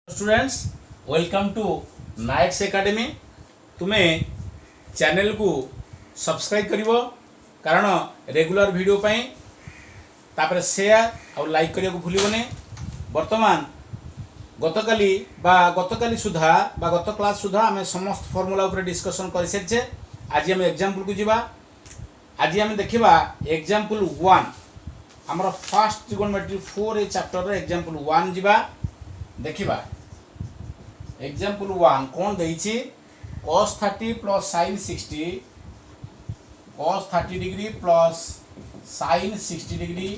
Students welcome to Nayak's academy. तुम्हें channel को subscribe करिवो कारण रेगुलर वीडियो पाई तापर शेयर और लाइक करिया को भूलिबोनी। वर्तमान गतकाली सुधा गत क्लास सुधा आम समस्त फॉर्मूला ऊपर डिस्कशन कर सारी। आज आम एग्जांपल को जीवा। आज आम देखा एग्जांपल 1 आमर फर्स्ट ट्रिगोनोमेट्री 4 चैप्टर एग्जांपल 1 जीवा देखिबा। एग्जांपल 1 कौन देइछि cos 30 plus sin 60 cos 30 degree plus sin 60 degree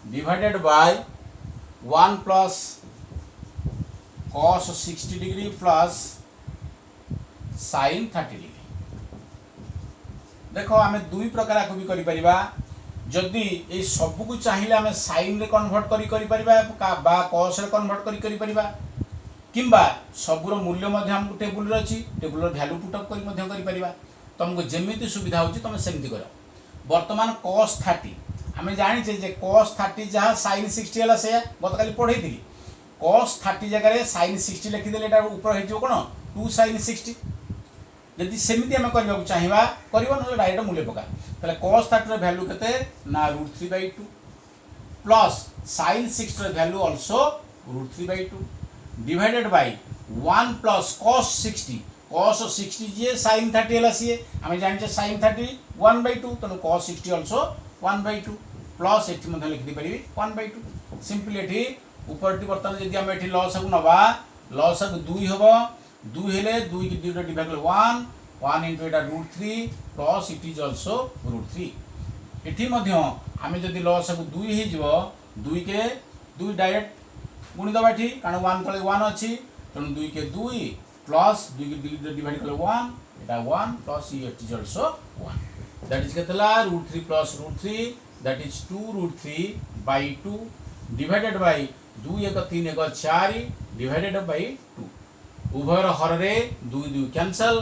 divided by 1 plus cos 60 degree plus sin 30 degree. देखो आमे दुई प्रकार को भी करि परिबा। जदि ए सब को चाहिए आमे sin रे कन्वर्ट करि परिबा बा cos रे कन्वर्ट करि परिबा किंबा सबुर मूल्य हमको टेबुल रे अछि टेबुल रो वैल्यू पुटअप करि परिबा। तुमको जेमिति सुविधा होछि तुम सेमिति कर। वर्तमान cos 30 आमे जानि छे जे cos 30 जहाँ sin 60 हला से गतकाली पढ़ै दिली। cos 30 जगह रे sin 60 लिखि देले एटा ऊपर हे जो कोन 2 sin 60। यदि सेमिति आमे करबा चाहिबा करबो न डायरेक्ट मूल्य पका तले cos 30 रो वैल्यू केते ना √3/2 प्लस sin 60 रो value also √3/2 divided by 1 plus cos 60 जे sin 30 हला सी आमे जानि जे sin 30 1/2 तनो cos 60 आल्सो 1/2 प्लस एठी मध्ये लिखि दे परिबी 1/2। सिंपली एठी ऊपरटी बर्तन जदि आमे एठी लॉस को नबा लॉस 2 हबो 2 हेले 2 की 2 divide 1 into Etah √3 plus it is also √3। एठी मध्ये आमे जदि लॉस को 2 हे जिवो 2 के 2 डायरेक्ट गुणी दबा एठी कारण 1 तले 1 अछि तनो 2 के 2 प्लस 2 के 2 डिवाइड करले 1 एटा 1 plus it is also 1 that is केतला √3 plus √3 that is 2√3/2 divided by 2 1 3 1 4 divided by 2 उभयर हर रे 2 2 कैंसिल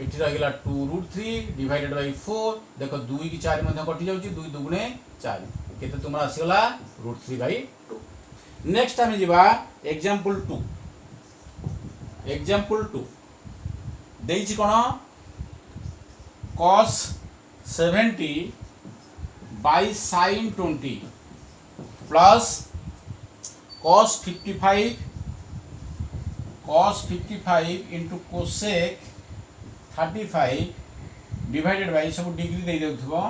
एठी रहिला 2√3 डिवाइडेड बाय 4 देखो 2 की 4 मध्ये कटि जाउची 2 दुगुणे 4 केते तुमरा आसीगला √3/2। नेक्स्ट आम जीवा एग्जांपल 2। एग्जांपल 2 देइछि कोन cos 70 by sin 20 plus cos 55 into cosec 35 divided by सब डिग्री दे देउथबो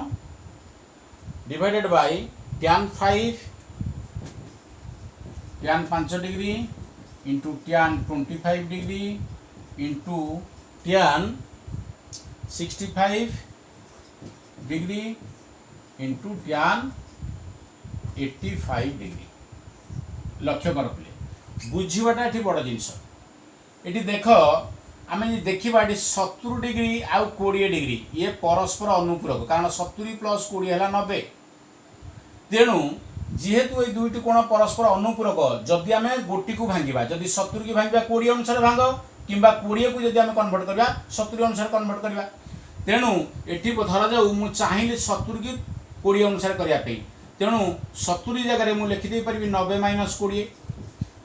divided by tan 5 degree into tan 25 degree into tan 65 degree into tan 85 degree. लक्ष्य कर पे बुझीवाटा ये बड़ जिनस। ये देख आम देखा ये 70 डिग्री आउ 20 डिग्री ये परस्पर अनुपूरक कारण 70 प्लस 20 है 90। तेणु जेहेतु ये दुईटी कोण परस्पर अनुपूरक जदि आम गोटी को भांगा जदि 70 की भांगा 20 अनुसार भांग कि 20 को जदि आम कन्वर्ट करवा 70 अनुसार कन्वर्ट करवा। तेणु ये धरा जाऊ मु चाहिए 70 की 20 अनुसार करने तेणु 70 जगह मुझे लिखिदे पारि 90 - 20।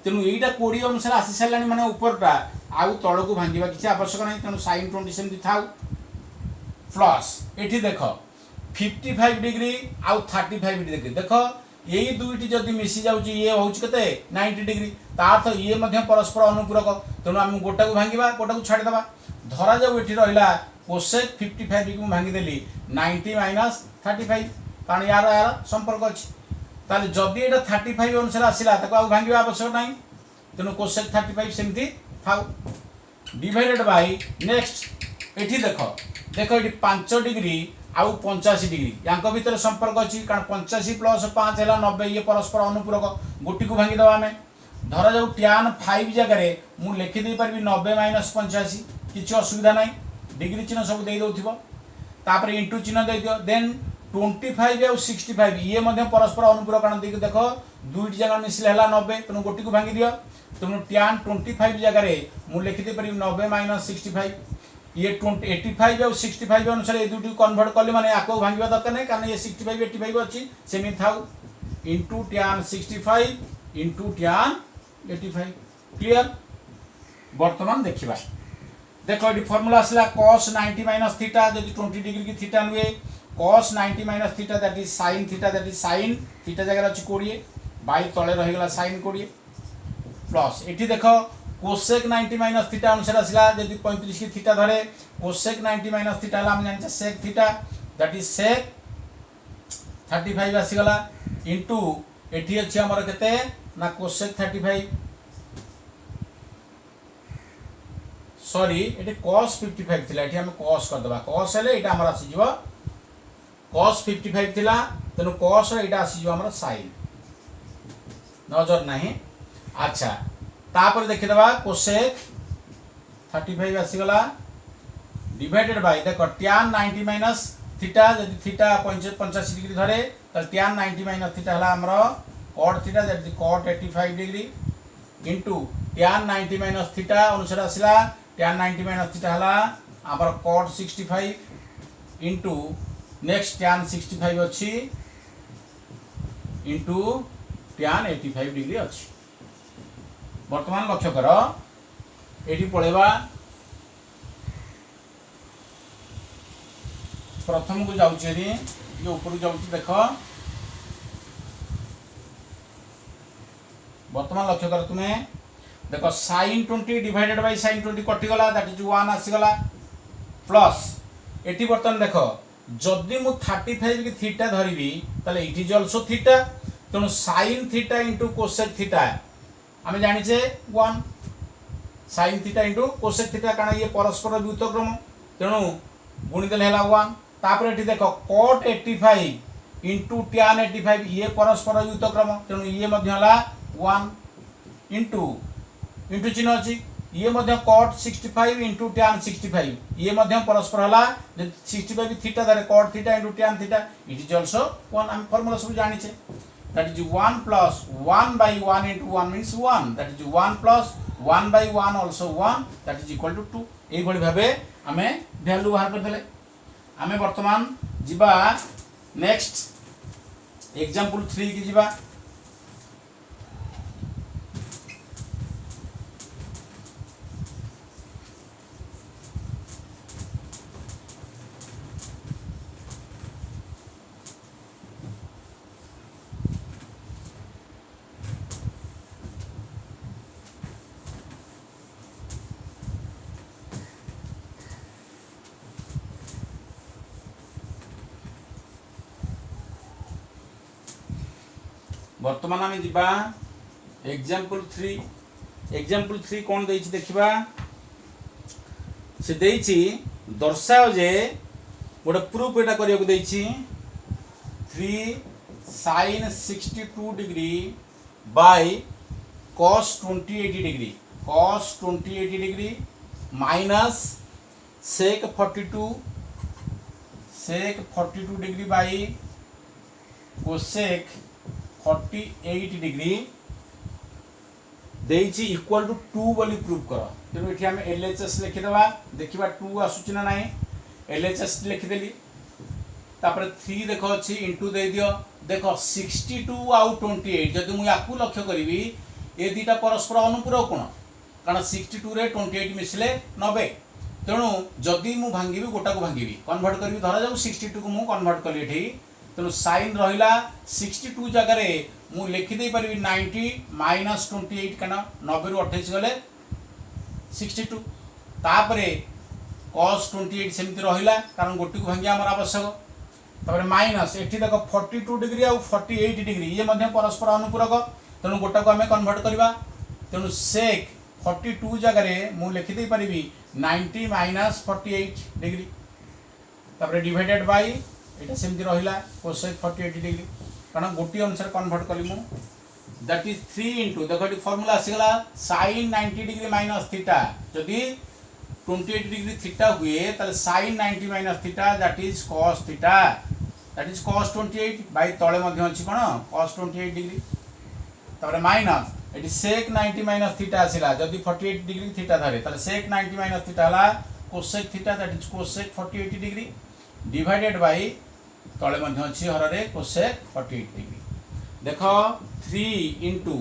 तेणु यहीटा 20 अनुसार आसी सारा माने उपरटा आउ तल को भांगा किसी आवश्यक नहीं तेणु sin 20 सेमती था प्लस ये देख 55 डिग्री आउ 35 डिग्री देख यही दुईटी जदि मिसी जाउची ये होउची कते 90 डिग्री तार तो ये मध्य परस्पर अनुपूरक तेणु आम गोटा को भांगा गोटा को छाड़ी दबा। धरा जाऊ एठी रहिला cosec 55 डिग्री मु भांगी देली 90 - 35 कारण यार संपर्क अछि ताले जदि एटा 35 अनुसार आसिला ताको आ भांगिबा आवश्यक नाही तेणु cosec 35 सेमती थाउ डिवाइडेड बाय नेक्स्ट एठी देखो एठी 5 डिग्री आउ 85 डिग्री यांक भीतर संपर्क अछि कारण 85 प्लस 5 है 90 ये परस्पर अनुपूरक गोटी को भांगी दबा आमे। धरा जाऊ tan 5 जगह मु लिखि दे परबी 90 - 85 किछि असुविधा नाही डिग्री चिन्ह सब दे दउथिबो तापर इंटू चिन्ह दे दियो देन 25 और 65 ये मध्य परस्पर अनुपूरक कारण देखो दुईटी जगह मिसले है 90 तेणु गोटी को भांगी दियो तेणु tan 25 जगह मु लिखि दे परबी 90 - 65 ये 85 और 65 अनुसार ये दुटी कन्वर्ट कले माने आको भांगिबा दरकार नहीं कारण ये 65 85 अछि सेमी थाउ into tan 65 into tan 85 clear. बर्तमान देखिबा देखो ये फॉर्मूला आसला cos 90 माइनस थीटा यदि 20 डिग्री की थीटा नुए cos 90 minus theta that is sin theta जगह अछि 20 बाई तळे रहि गेला sin 20 प्लस एठी देखो cosec 90 माइनस थीटा अनुसार आसला यदि 35 की थीटा धरे cosec 90 माइनस थीटा हम जानि sec theta that is sec 35 आसी गला इनटू एठी अछि हमर केते ना cosec 35 सॉरी ये cos 55 थिला एठी हम cos कर दबा cos हेले एटा हमर आसी जीव cos 55 थिला तनो cos रे एटा आसी जीव हमर sin नजर नाही अच्छा तापर देखि दबा cosec 35 आसी गला डिवाइडेड बाय देखो tan 90 माइनस थीटा यदि थीटा 85 डिग्री धरे त tan 90 माइनस थीटा हला हमर cot theta that is cot 85 degree into tan 90 minus theta अनुसार आसीला tan 90 माइनस थीटा हला आमर cot 65 इनटू नेक्स्ट tan 65 अछि इनटू tan 85 डिग्री अछि वर्तमान लक्ष्य कर एठी पळेबा प्रथम को जाउछि रे ये ऊपर जाउछि देखो वर्तमान लक्ष्य कर तुमे देखो sin 20 डिवाइडेड बाय sin 20 कटि गला दैट इज 1 आसी गला प्लस एटी बर्तन देखो जदि मु 35 की थीटा धरिबी तले इट इज आल्सो थीटा तनो sin theta into cosec theta हमें जानि छे 1 sin theta into cosec theta काना ये परस्पर व्युत्क्रम तेनु गुणी देले हला 1 तापर एटी देखो cot 85 इनटू tan 85 ये परस्पर व्युत्क्रम तेनु ये मध्ये हला 1 इनटू इंटू चिन्ह अछि ये मध्ये cot 65 into tan 65 ये मध्ये परस्पर हला 65 थीटा धरे cot theta into tan theta it is also 1 हम फार्मूला सब जानि छे that is 1 plus 1 by 1 into 1 means 1 that is 1 plus 1 by 1 also 1 that is equal to 2 एई भली भाबे हमें वैल्यू बाहर कर देले हमें वर्तमान जिबा नेक्स्ट एग्जांपल 3 की जिबा वर्तमान आम जीवा एग्जांपल 3 कौन देछि देखिबा से देछि दर्शाओ जे गोटे प्रूफ एटा करिया को देछि 3 sin 62 degree by cos 2080 degree minus sec 42 degree by cosec 48 degree देछि इक्वल टू 2 बोली प्रूव कर तेनु एठी हम LHS लिखि देबा देखिबा 2 आसुची ना नाही LHS लिखि देली तापर 3 देखो अछि इनटू दे दियो देखो 62 आउ 28 जदि मु याकू लक्ष्य करिवि ए दुटा परस्पर अनुपूरक कोन कारण 62 रे 28 मिसले 90 तेनु जदि मु भांगीबि गोटा को भांगीबि कन्वर्ट करबि धरा जाऊ 62 को मु कन्वर्ट कली एठी तेनु sin रहिला 62 जगह रे मु लिखि दे परबि 90 माइनस 28 कना 90 रु 28 गले 62 तापरे cos 28 सेमति रहिला कारण गोटी को भांगिया हमर आवश्यक तापरे माइनस एठी देखो 42 डिग्री आ 48 डिग्री ये मध्ये परस्पर अनुपूरक तेनु गोटा को हमें कन्वर्ट करबा तेनु sec 42 जगह रे मु लिखि दे परबि 90 माइनस 48 डिग्री तापरे डिवाइडेड बाय एटा सेमति रहिला cosec 48 डिग्री कारण गोटी अनुसार कन्वर्ट कली मु दैट इज 3 इनटू देखो ये फार्मूला आसीगला sin 90 डिग्री माइनस थीटा जदि 28 डिग्री थीटा हुए ताले sin 90 minus theta that is cos theta that is cos 28 by तळे मध्ये अछि कोन cos 28 डिग्री तारे माइनस एटी sec 90 माइनस थीटा आसीला जदि 48 डिग्री थीटा धरे ताले sec 90 माइनस थीटा हला cosec theta that is cosec 48 degree divided by तले मध्ये अछि हर रे cosec 48 डिग्री देखो 3 into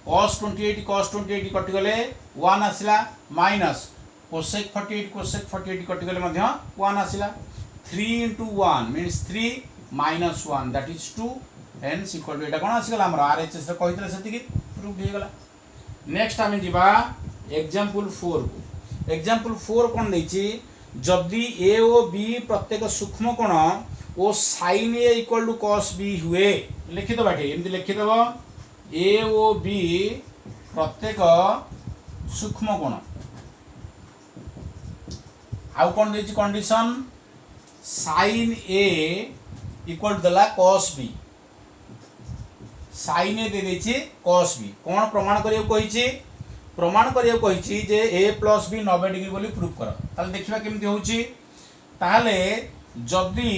cos 28 कटि गले 1 आसिला माइनस cosec 48 कटि गले मध्य 1 आसिला 3 into 1 means 3 minus 1 that is 2 hence equal to एटा कोन आसी गला हमर RHS रे कहितले सेति की प्रूफ हे गला। नेक्स्ट आमे जिबा एग्जांपल 4 को। एग्जांपल 4 कोन दैछि जदि a ओ b प्रत्येक सूक्ष्म कोण ओ sin a equal to cos b हुए लिखि दो बाटे एमति लिखि दो a ओ b प्रत्येक सूक्ष्म कोण आउ कोन दैछि condition sin a equal to दला cos b sin a दे दैछि cos b कोन प्रमाण करियो कहिछि जे a plus b 90 डिग्री बोली प्रूफ कर ताले देखिबा केमति होउछि ताले जदि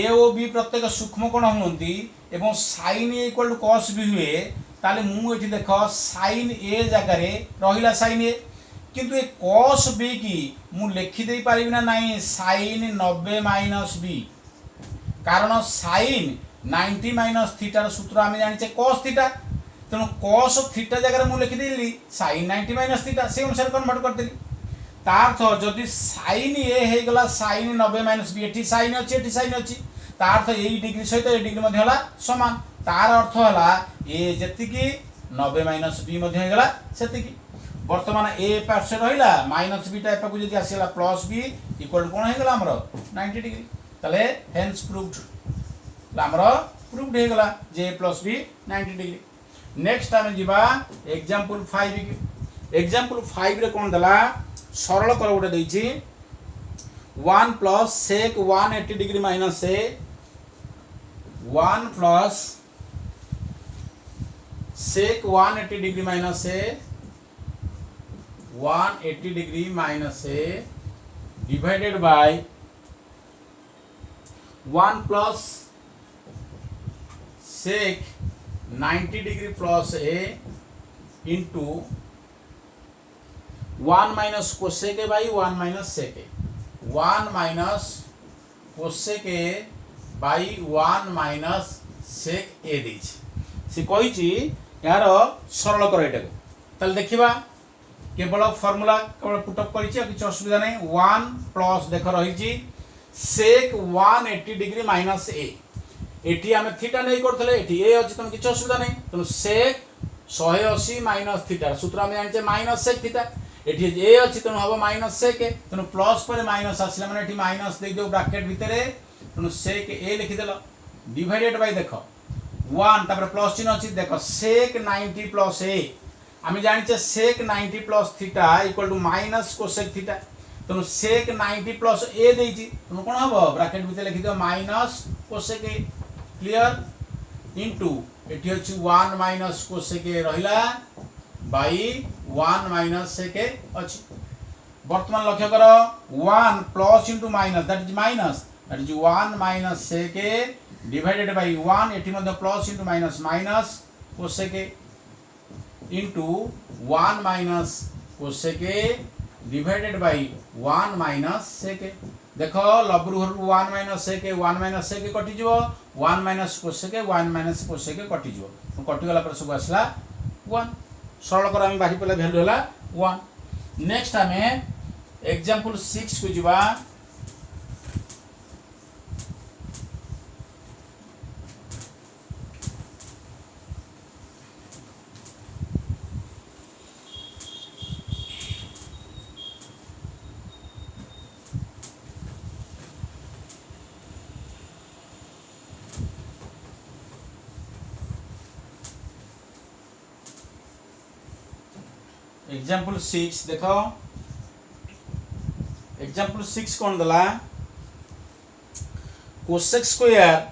a ओ b प्रत्येक सूक्ष्म कोण होंती एवं sin a equal to cos b हुए ताले मु एठी देखो sin a जगह रे रहिला sin a किंतु ए cos b की मु लिखि देई पारिबि ना नाही sin 90 minus b कारण sin 90 minus थीटा रो सूत्र आमे जानि छे cos थीटा तेणु cos थीटा जगह मु लिखि देली sin 90 minus थीटा से अनुसार कन्वर्ट कर देली तार अर्थ जदि sin a हे गला sin 90 minus b एठी sin अछि तार अर्थ ए डिग्री सहित ए डिग्री मध्ये हला समान तार अर्थ हला a जति की 90 minus b मध्ये हे गला सेति की वर्तमान a पार्श्व रहिला माइनस b टाइप को जदि आसीला प्लस b इक्वल कोन हे गला हमरो 90 डिग्री तले हेंस प्रूव्ड हमरो प्रूव्ड हे गला j plus b 90 degree. Next आमे जिबा एग्जांपल 5 एग्जांपल 5 रे कोन दला सरल कर उडे दैछि 1 plus sec 180 degree minus a 1 plus sec 180 degree minus a 180 degree minus a divided by 1 plus sec 90 degree plus a into 1 minus cosec a by 1 minus sec a 1 minus cosec a by 1 minus sec a दैछि से कहिछि यार सरल कर एटा तल देखिबा केवल formula केवल put up करिछि किछ असुविधा नै 1 प्लस देख रहिछि sec 180 डिग्री minus a एठी आमे थीटा नै करथले एठी ए अछि तम किछ असुविधा नै तनो sec 180 minus थीटा सूत्र आमे जानि छे minus sec थीटा एठी ए अछि तनो हबो minus sec a तनो प्लस पर माइनस आसिला माने एठी माइनस दे दियो ब्रैकेट भितरे तनो sec a लिखि देलो डिवाइडेड बाय देखो 1 तापर प्लस चिन्ह अछि देखो sec 90 plus a आमे जानि छे sec 90 plus theta equal to minus cosec theta तनो sec 90 plus a देछि तनो कोन हबो ब्रैकेट भितरे लिखि दियो minus cosec a clear into एठी अछि 1 माइनस cosec a रहिला बाई 1 माइनस sec a अछि वर्तमान लक्ष्य करो 1 plus into minus that is 1 minus sec a divided by 1 एठी मध्ये plus into minus minus cosec a into 1 minus cosec a divided by 1 minus sec a देखो लब्रु हरु 1 minus sec a 1 minus sec a कटि जिवो 1 minus cosec a 1 minus cosec a कटि जिवो कटि गला पर सब आसला 1 सरल कर हम बाकी पले वैल्यू हला 1। नेक्स्ट हमें एग्जांपल 6 को जिबा एग्जांपल 6 देखो एग्जांपल 6 कोन दला cosec square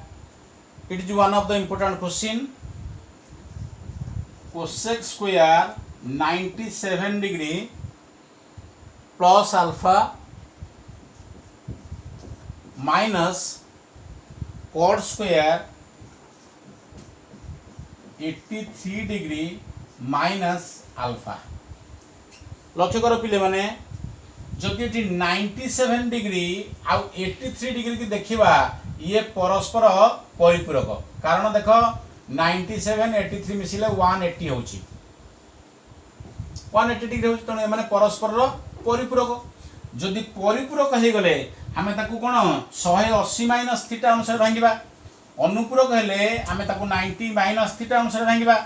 it is one of the important question cosec square 97 degree plus alpha minus cot square 83 degree minus alpha लक्ष्य करो पिले माने जदि एटी 97 डिग्री आ 83 डिग्री की देखिबा ये परस्पर परिपूरक कारण देखो 97 83 मिसिले 180 होची 180 डिग्री हो तेणु एमाने परस्पर परिपूरक जदि परिपूरक हो गले आमे ताकू कोन 180 माइनस थीटा अनुसार भांगिबा अनुपूरक हेले आमे ताकू 90 माइनस थीटा अनुसार भांगिबा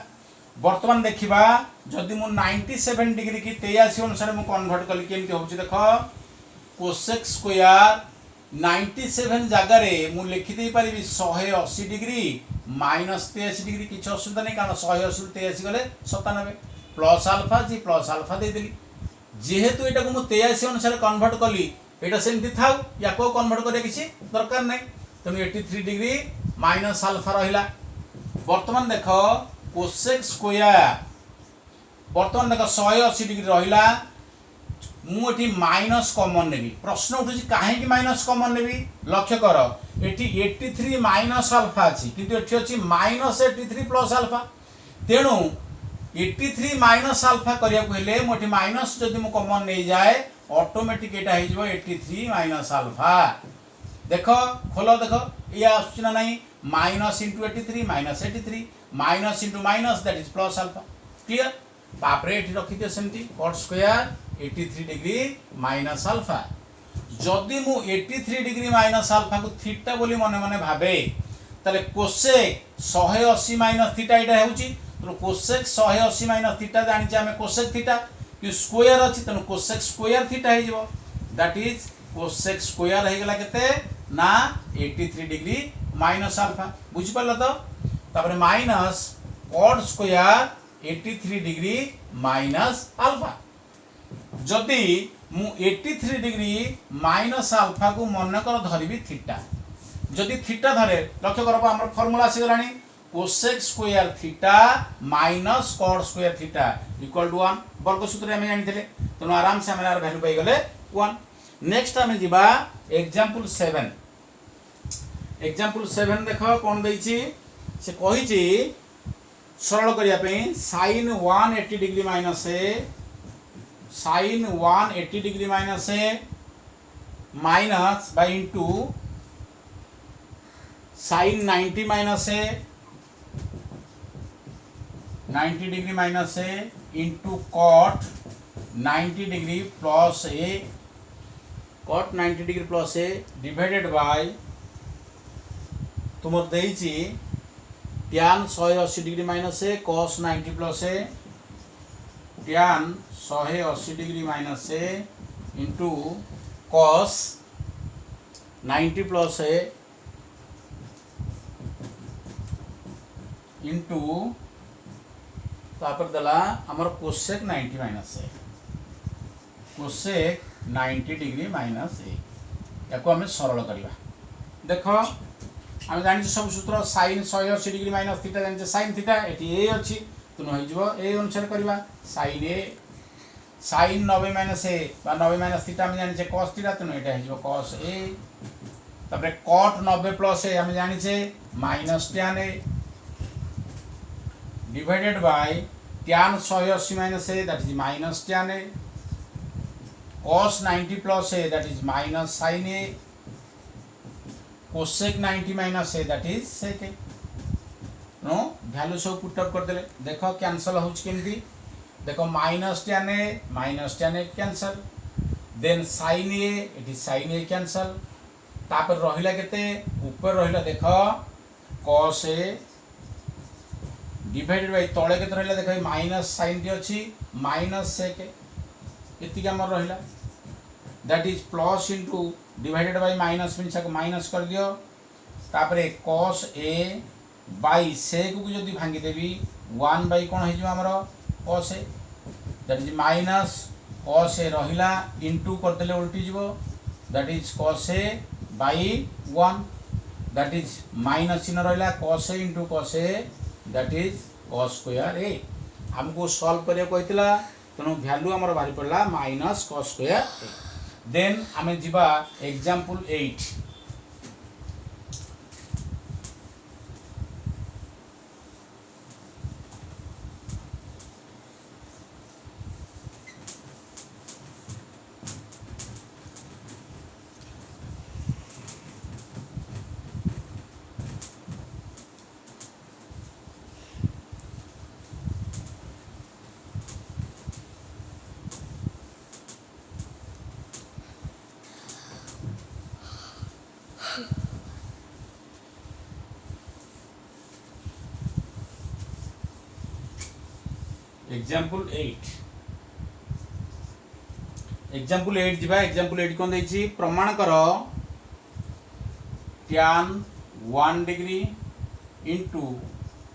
वर्तमान देखिबा जदि मु 97 डिग्री की 83 अनुसार मु कन्वर्ट कली केमती होउची देखो कोसेक स्क्वायर 97 जगह रे मु लिखि दे पारिबी 180 डिग्री माइनस 83 डिग्री किछ असुविधा नहीं कारण 180 83 गले 97 प्लस अल्फा जी प्लस अल्फा दे देली जेहेतु एटा को मु 83 अनुसार कन्वर्ट कली एटा सेमती थाउ या को कन्वर्ट करे किछि दरकार नै तनु 83 डिग्री माइनस अल्फा रहिला वर्तमान देखो कोसेक स्क्वायर वर्तमान देखो 180 डिग्री रहिला मुठी माइनस कॉमन नेबी प्रश्न उठुची काहे की माइनस कॉमन नेबी लक्ष्य कर एठी 83 माइनस अल्फा अछि किंतु एठी अछि माइनस 83 प्लस अल्फा तेणु 83 माइनस अल्फा करिया को हेले मोठी माइनस जदि मु कॉमन नै जाए ऑटोमेटिक एटा हे जबो 83 माइनस अल्फा देखो खोलो देखो ये आछि ना नहीं minus into 83 minus 83 minus into minus that is plus alpha clear बापरे एठी रखि दियो सेमती cot square 83 degree minus alpha जदि मु 83 डिग्री माइनस अल्फा को थीटा बोली मने मने भाबे तले कोसेक 180 माइनस थीटा एटा हेउची तो कोसेक 180 माइनस थीटा जानि जे हमें कोसेक थीटा कि स्क्वायर अछि तनो कोसेक स्क्वायर थीटा हे जबो दैट इज कोसेक स्क्वायर हे गेला केते ना 83 डिग्री माइनस अल्फा बुझि परला तो तापर minus cot square 83 degree minus alpha जदि मु 83 डिग्री माइनस अल्फा को मन कर धरिबी थीटा जदि थीटा धरे लक्ष्य करबो हमर फार्मूला आसी गलानी cosec square theta minus cot square theta equal to 1 वर्ग सूत्र हम जानिथिले तनो आराम से हमरा वैल्यू पाई गले 1 नेक्स्ट हम जिबा एग्जांपल 7 देखो कोन दैछि से कहिछि सरल करिया पे sin 180 degree minus A sin 180 degree minus A minus by into sin 90 minus A 90 degree minus A into cot 90 degree plus A cot 90 degree plus A divided by तुम देइछि tan 180 degree minus A cos 90 plus A tan 180 degree minus A into cos 90 plus A into तापर दला हमर cosec 90 minus A cosec 90 degree minus ए याको हमें सरल करिवा देखो हम जानि सब सूत्र sin 180 डिग्री माइनस थीटा जानि sin थीटा एटी ए अछि तुनो होई जबो ए अनुसार करबा sin ए sin 90 माइनस ए बा 90 माइनस थीटा हम जानि cos थीटा तुनो एटा होई जबो cos ए तबरे cot 90 प्लस ए हम जानि minus tan A divided by tan 180 minus A that is minus tan A cos 90 plus A that is minus sin A cosec 90 minus A that is sec A no value सब put up कर देले देखो cancel होछ केमती देखो minus tan A cancel then sin A it is sin A cancel तापर रहिला केते ऊपर रहिला देखो cos ए डिवाइडेड बाय तळे केते रहिला देखो माइनस sin टी अछि माइनस sec ए इति हमर रहिला that is plus into divided by minus मिनसा को माइनस कर दियो तापरे cos a बाय sec को जदी भांगी देबी 1 बाय कोन हे जिवो हमरो cos a that is minus cos a रहिला इनटू कर देले उल्टी जिवो दैट इज cos a बाय 1 दैट इज माइनस चिन्ह रहिला cos a into cos a that is cos square a हमको सॉल्व करिया कहितला तनो वैल्यू हमर बारी पड़ला minus cos square a then आमे जिबा एग्जांपल 8 एग्जांपल 8 एग्जांपल 8 जीवा एग्जांपल 8 कोन देछि प्रमाण कर tan 1 degree into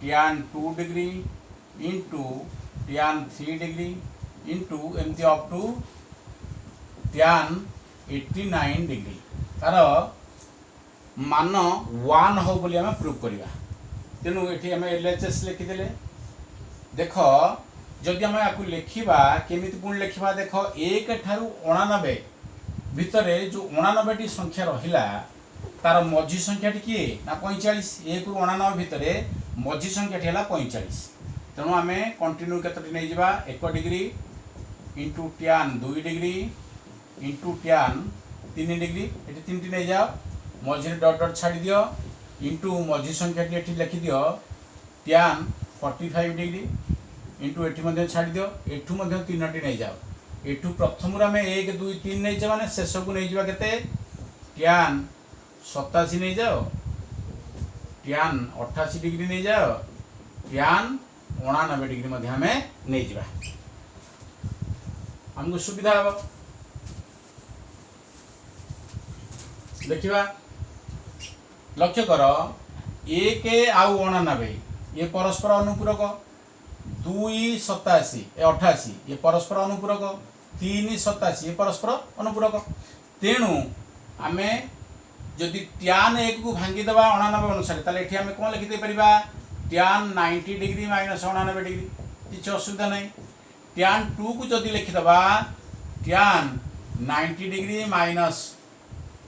tan 2 degree into tan 3 degree into एमती अप टू tan 89 डिग्री तार मान 1 हो बोली आम प्रूव करवा तेणु ये आम LHS लिखिदे देख जदि आम या लिखा केमी पुणी लिखा देख 1 ठारू 89 भितर जो 89 संख्या रहा तार मझी संख्या किए ना 45 1 रु 89 भितर मझी संख्या है 45 तेणु आम कंटिन्यू केतोटी नहीं जावा 1 degree into tan 2 degree into tan 3 degree ये 3 नहीं जाओ मझे डट डट छाड़ दियो इंटू मझी संख्या ये लिखि दियो tan 45 डिग्री इंटू एटी छाड़ दियो एठू 3टी नहीं जाओ एठू प्रथम आम 1 2 3 नहीं जा माने शेष को नहीं जावा केते tan 87 नहीं जाओ tan 88 डिग्री नहीं जाओ tan 89 डिग्री मध्य हमें नहीं जावा हमको सुविधा हम देखिवा लक्ष्य कर 1 आउ 89 ये परस्पर अनुपूरक 2 87 88 ये परस्पर अनुपूरक 3 87 ये परस्पर अनुपूरक तेणु आम जदि tan 1 को भांगी दबा 89 अनुसार ताले एठी आम कौन लिखि दे परिबा tan 90 डिग्री माइनस 89 डिग्री किसी असुविधा नहीं tan 2 को जदि लिखि दबा tan 90 डिग्री माइनस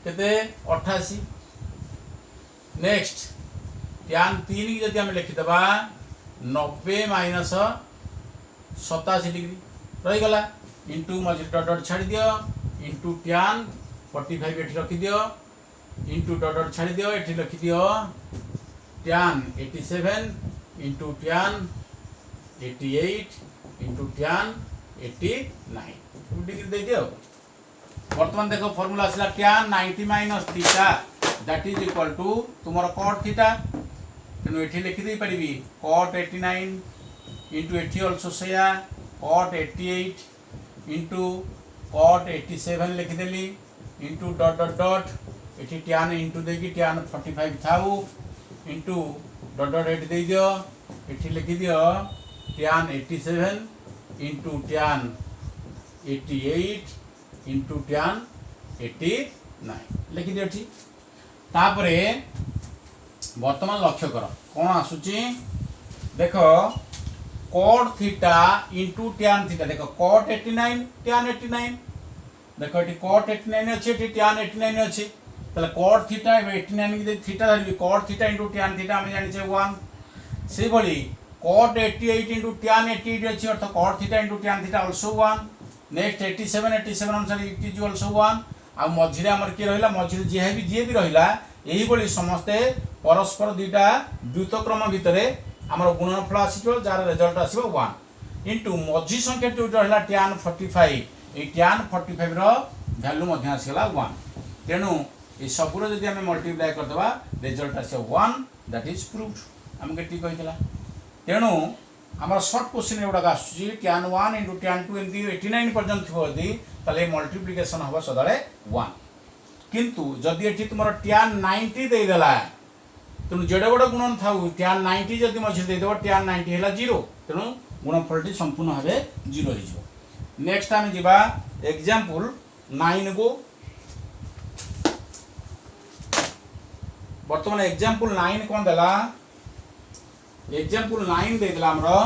केते 88 नेक्स्ट tan 3 की जदि आम लिखि दबा 90 माइनस 87 डिग्री रही गला इंटू मझे डट डट छाड़ दियो इंटू tan 45 एठी रखि दियो इंटू डट डट छाड़ दियो एठी लिखि दियो tan 87 into tan 88 into tan 89 degree दे दियो वर्तमान देखो फॉर्मूला आसला tan 90 minus theta that is equal to तुमरो cot थीटा तेणु ये लिखि दे परिबी cot 89 इंटू एठी ऑल्सो सेया cot 88 इंटू cot 87 लिखिदेली इंटू डट डट डट एठी tan इंटू देगी tan 45 थाऊ इंटू डट डट एठी दे दियो एठी लिखि दियो tan 87 into tan 88 into tan 89 लिखि दियो एठी तापरे वर्तमान लक्ष्य कर कौन आसुची देख cot theta into tan theta देख cot 89 tan 89 देख ये cot 89 अच्छे ये tan 89 अच्छे ताले cot थीटा 89 की थीटा धरबी cot theta into tan theta हम जानि छे 1 से भली cot 88 इंटू tan 88 अच्छे अर्थ cot theta into tan theta also 1 next 87 अनुसार इट इज आल्सो 1 आ मझिरे हमर के रहिला मझिरे जे भी रहिला यही भली समस्ते परस्पर दुईटा द्वैतक्रम भितर आमर गुणनफल आसीजो जार रिजल्ट आसीबो 1 इंटू मझी संख्या जो रहिला tan 45 ए tan 45 रो वैल्यू मध्य आसीला 1 तेणु ए सबुरो जदि हम मल्टीप्लाई कर दबा रिजल्ट आसे 1 दैट इज प्रूव्ड हमके ठीक कहितला तेणु आमर शॉर्ट क्वेश्चन एवडा आसुची tan 1 इंटू tan 2 एमती 89 पर्यंत थो यदि तले मल्टीप्लिकेशन हबो सदाळे 1 किंतु जदि एठी तुमर tan 90 दे देला तेणु जेडे बड़ गुणन थाउ tan 90 जदि मझे दे देबो tan 90 हैला 0 तेणु गुणनफलटी संपूर्ण भाबे 0 हो जिवो नेक्स्ट आमे जिबा एग्जांपल 9 को वर्तमान एग्जांपल 9 कोन देला एग्जांपल 9 दे देला हमरो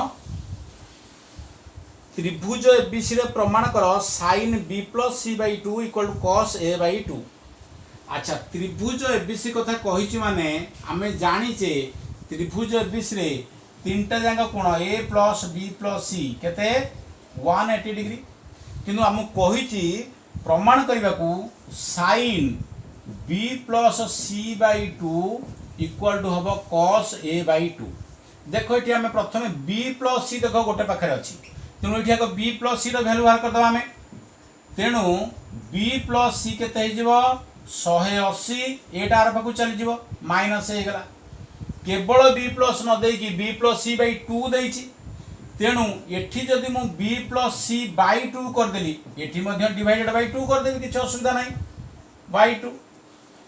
त्रिभुज एबीसी रे प्रमाण कर sin b + c/2 = cos a/2 अच्छा त्रिभुज एबीसी कथा कहिछि माने आमे जानिचे त्रिभुज एबीसी रे तीनटा जांगा कोण a + b + c केते 180 डिग्री किनु हम कहिछि प्रमाण करबा को sin b + c/2 = हबो cos a/2 देखो एठी हम प्रथमे b + c देखो गोटे पाखरे अछि तेणु ये b + c वैल्यू बाहर करदे आमे तेणु b + c केते हो 180 एटा आर पाखु चली जीवो माइनस हे गला केवल b+ न देकी b + c/2 देइछि तेणु एठी जदि मु b प्लस सी बाय 2 करदेली एठी मध्य डिवाइडेड बाय 2 करदेबी किछ असुविधा नाही बाय 2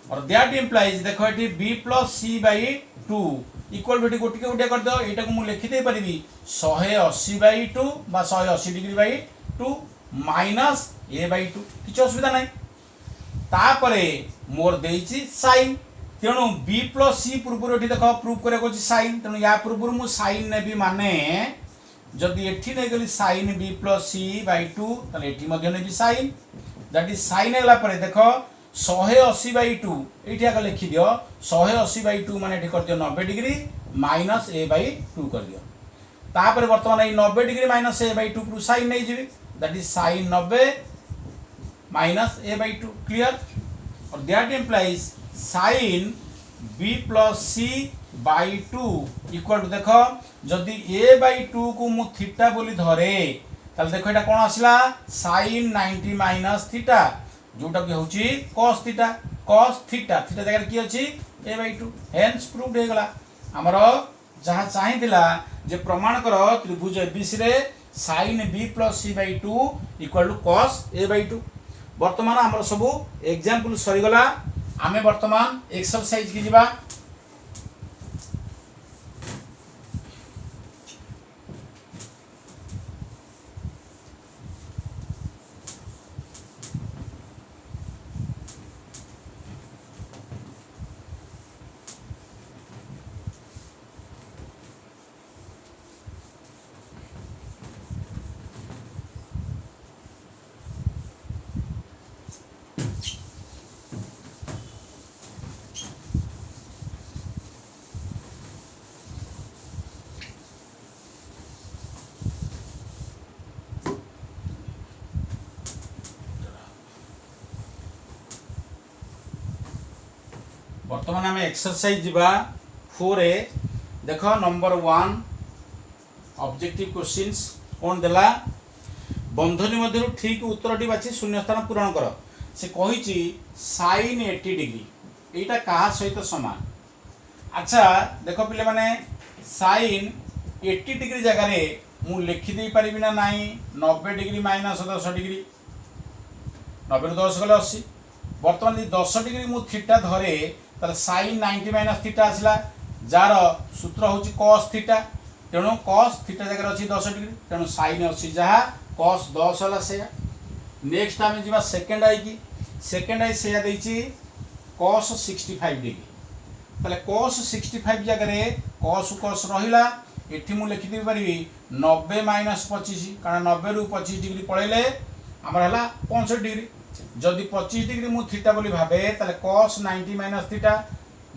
और दैट इंप्लाइज देखो एठी b plus C by 2 equal to गोटी गोटे कर दो एटा को मु लिखि दे परिबी 180 बाय 2 बा 180 degree by 2 minus a by 2 किछ असुविधा नाही तापरे मोर देइची sin तेणु b प्लस सी पूर्व एठी देखो प्रूव करे को sin तेणु या पूर्व मु sin नेबी माने जदि एठी नै गली sin b plus C by 2 तले एठी मध्य नेबी sin दैट इज sin हैला परे देखो 180 बाय 2 एठी आगे लिखि दियो 180 बाय 2 माने एठी कर दियो 90 डिग्री माइनस a बाय 2 कर दियो तापर वर्तमान ए 90 डिग्री माइनस a बाय 2 को sin नै जिवि that is sin 90 minus a by 2 clear और that implies sin b plus C by 2 equal to देखो जदि a बाय 2 को मु थीटा बोली धरे ताल देखो एटा कोन आसला sin 90 माइनस थीटा जोटा कि होची cos थीटा थीटा जगह की अछि a बाय 2 हेंस प्रूव्ड हे गला हमरो जहां चाहिथिला जे प्रमाण करो त्रिभुज ABC रे sin b plus C by 2 equal to cos a by 2 वर्तमान हमरो सब एग्जांपल सरी गला आमे वर्तमान एक्सरसाइज की जिबा वर्तमान आम एक्सरसाइज जीवा 4 देखो नंबर 1 ऑब्जेक्टिव क्वेश्चंस कौन देला बंधनी मध्य ठीक उत्तरटी बाछि शून्य स्थान पूरण कर से कहिछि sin 80 डिग्री एटा कहा सहित समान अच्छा देखो पिले माने sin 80 डिग्री जगह रे मु लिखि दे परिबि ना नाही 90 डिग्री माइनस 10 डिग्री 90 10 गले 80 वर्तमान 10 डिग्री मु थीटा धरे ताले sin 90 माइनस थीटा आसला जार सूत्र होची cos थीटा तेणु cos थीटा जगह अछि 10 डिग्री तेणु sin 80 जहा cos 10 होला से नेक्स्ट आमे जिबा सेकंड आई से दैछि cos 65 डिग्री ताले cos 65 जगह रे cos रहिला एठी मु लिखि दे परिबी 90 माइनस 25 कारण 90 रु 25 डिग्री पळेले हमर हला 65 डिग्री जदि 25 डिग्री मु थीटा बोली भाबे ताले cos 90 माइनस थीटा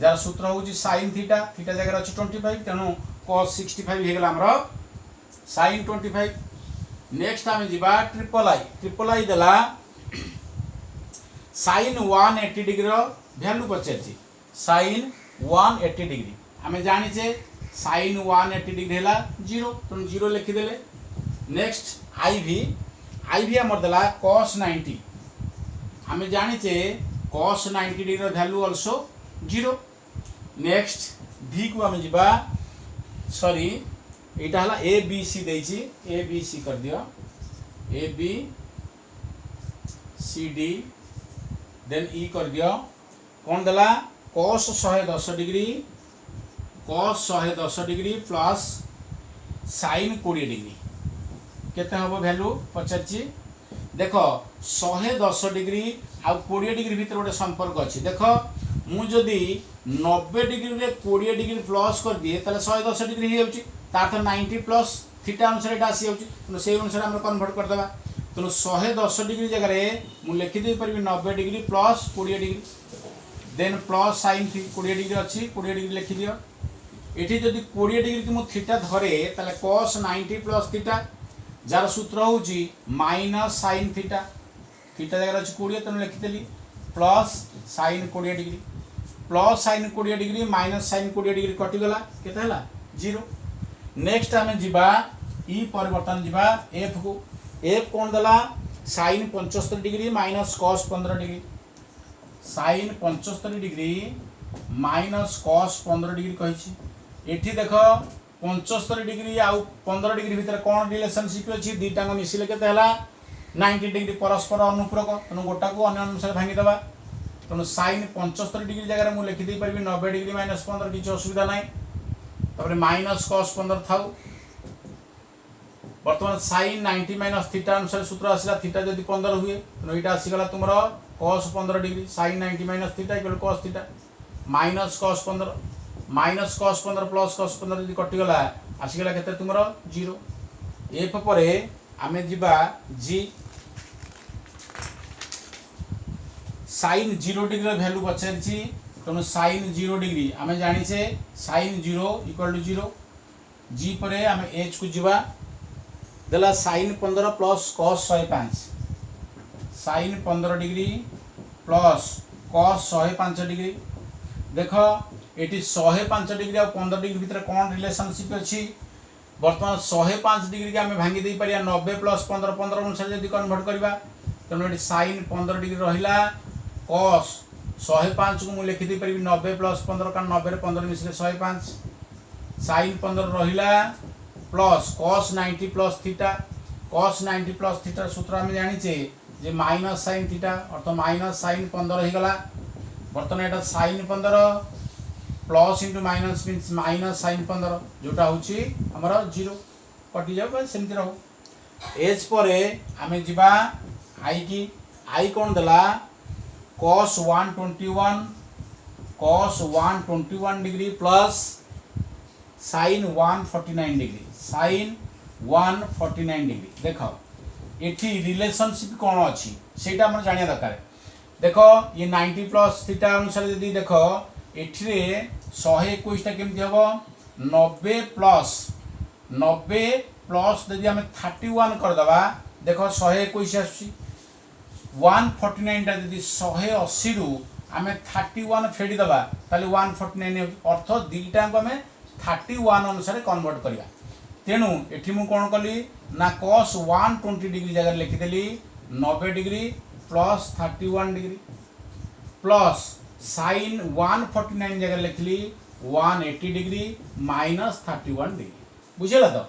जार सूत्र होची sin थीटा थीटा जगह अछि 25 तेणु cos 65 हे गेला हमरो sin 25 नेक्स्ट आमे जिबा ट्रिपल आई देला sin 180 डिग्री रो वैल्यू पछेछि sin 180 डिग्री हमें जानि छे sin 180 डिग्री हैला 0 तेणु 0 लिखि देले नेक्स्ट आईवी हमर देला cos 90 हमें जानी चे cos 90 degree value also 0 next v को हमें जिबा सॉरी एटा हला a b c देछि a b c कर दियो a b c d then e कर दियो कोन देला cos 110 degree plus sin 20 degree केते हबो वैल्यू पछछि देखो 110 डिग्री आ 20 डिग्री भीतर गोटे संपर्क अच्छी देखो मु जदि 90 डिग्री रे 20 डिग्री प्लस कर दिए ताले 110 डिग्री हो जाउची तार तो 90 प्लस थीटा अनुसार एटा आसी जाउची तो से अनुसार हम कन्वर्ट कर देबा तो 110 डिग्री जगह रे मु लिखि दे परबी 90 degree plus 20 degree then plus sin 20 degree अच्छी 20 डिग्री लिखि दियो एठी जदि 20 डिग्री कि मु थीटा धरे ताले cos 90 प्लस थीटा जार सूत्र होची माइनस sin थीटा थीटा जगह अछि 20 तेन लिखि देली plus sin 20 degree plus sin 20 degree minus sin 20 degree कटि गला केते हला 0 नेक्स्ट हमें जिबा ई परिवर्तन जिबा f को f कोन दला sin 75 degree minus cos 15 degree sin 75 degree minus cos 15 degree कहिछि एठी देखो 75 डिग्री आउ 15 डिग्री भितर कौन रिलेशनशिप अच्छी दुईटा मिसिले केते हला 90 डिग्री परस्पर अनुपूरक तेणु गोटा को अन्य अनुसार भांगीदेवा तेणु साइन 75 डिग्री जगह मुझे लिखिदे पारि 90 डिग्री माइनस 15 किसी असुविधा ना तापर माइनस cos 15 थाउ बर्तमान साइन 90 माइनस थीटा अनुसार सूत्र आसला थीटा जदि 15 हुए तेणु यहाँ आसीगला तुम cos 15 degree sine 90 minus theta equal cos theta minus cos 15 minus cos 15 plus cos 15 जदि कटिगला आसीगला केते तुम 0 एफ पर आमे जिबा जी साइन 0 डिग्री वैल्यू पचारि तेणु साइन 0 डिग्री आम जाचे साइन 0 इक्वल टू 0 जी पर आम एच को जीवा देला sine 15 plus cos 105 sine 15 degree plus cos 105 degree देख ये 105 डिग्री और 15 डिग्री भितर कौन रिलेशनशिप अच्छी बर्तमान 105 डिग्री के आम भांगी दे पारिया 90 प्लस 15 15 अनुसार जब कन्वर्ट करवा तेणु ये साइन 15 डिग्री रहा cos 105 को मुझे लिखिदे पारि 90 प्लस 15 कारण 90 15 मिसले 105 साइन 15 रहा plus cos 90 plus theta cos 90 plus theta सूत्र आम जाचे जे माइनस साइन थीटा अर्थ माइनस साइन 15 हो गला बर्तमान यहाँ sine 15 plus into minus means minus sine 15 जोटा हूँ आमर 0 कटि जाओ सेमती रहो एच पर आम जीवा आई की आई कौन देला cos 121 degree plus sign 149 degree sine 149 degree देख ये रिलेशनशिप कौन अच्छी से जाना दरकार देख ये 90 प्लस थीटा अनुसार जब देख ये 121 केमती हम 90 प्लस जब आम 31 करदे देख 121 आस 149 टा जदि 180 रु आम 31 फेड़ीदबा ताले 149 अर्थ दुईटा को आम 31 अनुसार कन्वर्ट करवा तेणु एठी मु कौन कली ना cos 120 डिग्री जगह लिखिदेली 90 degree plus 31 degree plus sign 149 जगह लिखली 180 डिग्री माइनस 31 डिग्री बुझेगा तो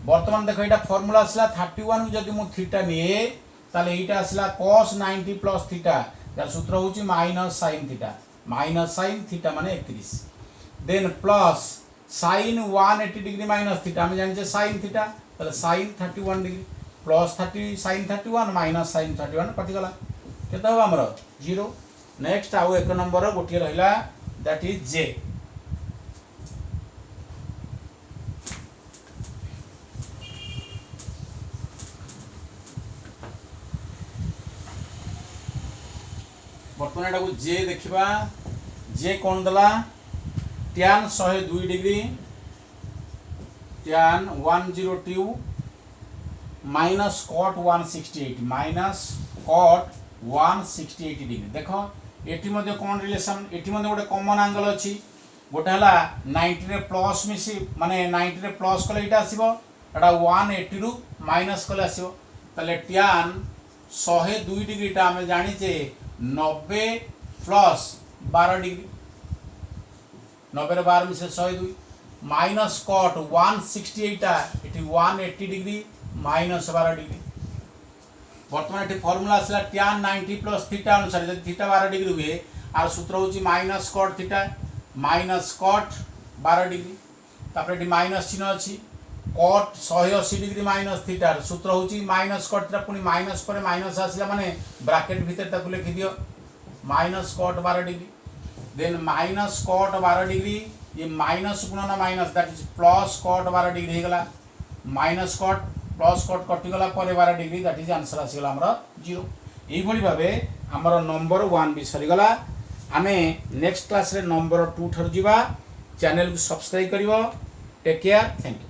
बर्तमान देख यहाँ फर्मूला आसला 31 जदि मु थीटा निए ताले एटा आसला cos 90 प्लस थीटा यार सूत्र होची माइनस साइन थीटा माने 31 then plus sine 180 degree minus theta हम जानिछे साइन थीटा ताले sine 31 degree plus 30 sine 31 minus sine 31 कटि गला केते हो हमर 0 नेक्स्ट आउ एक नंबर गोटे रहिला दैट इज जे बर्तमान एटा को जे देखिबा जे कौन दला tan 102 degree tan 102 minus cot 168 degree देख एटी मध्य कौन रिलेशन एटी मध्य गोटे कॉमन एंगल अच्छी गोटे है 90 रे प्लस मिसी माने 90 रे प्लस कले एटा आसीबो एटा 180 रु माइनस कले आसीबो तले tan 102 डिग्री टा हम जानिचे 90 प्लस 12 डिग्री 90 रे 12 मिसे 102 माइनस cot 168 टा एटी 180 डिग्री माइनस 12 डिग्री बर्तमान ये फर्मूला आसला tan 90 प्लस थीटा अनुसार जब थीटा 12 डिग्री हुए आर सूत्र हूँ minus cot theta minus cot 12 degree तापर ये माइनस चिन्ह अच्छी cot 180 डिग्री माइनस थीटा सूत्र हूँ माइनस cot थीटा पुणी माइनस पर माइनस आसला माने ब्रैकेट भीतर ताकू लिखि दियो minus cot 12 degree then minus cot 12 degree ये माइनस गुणन minus that is plus cot 12 degree हो गला माइनस cot प्लस कट कटिगला 12 डिग्री दैट इज आंसर आसीगला हमर 0 एई भली भाबे हमर नंबर 1 भी सरीगला आमे नेक्स्ट क्लास रे नंबर 2 ठर जीवा चैनल को सब्सक्राइब करिवो टेक केयर थैंक यू।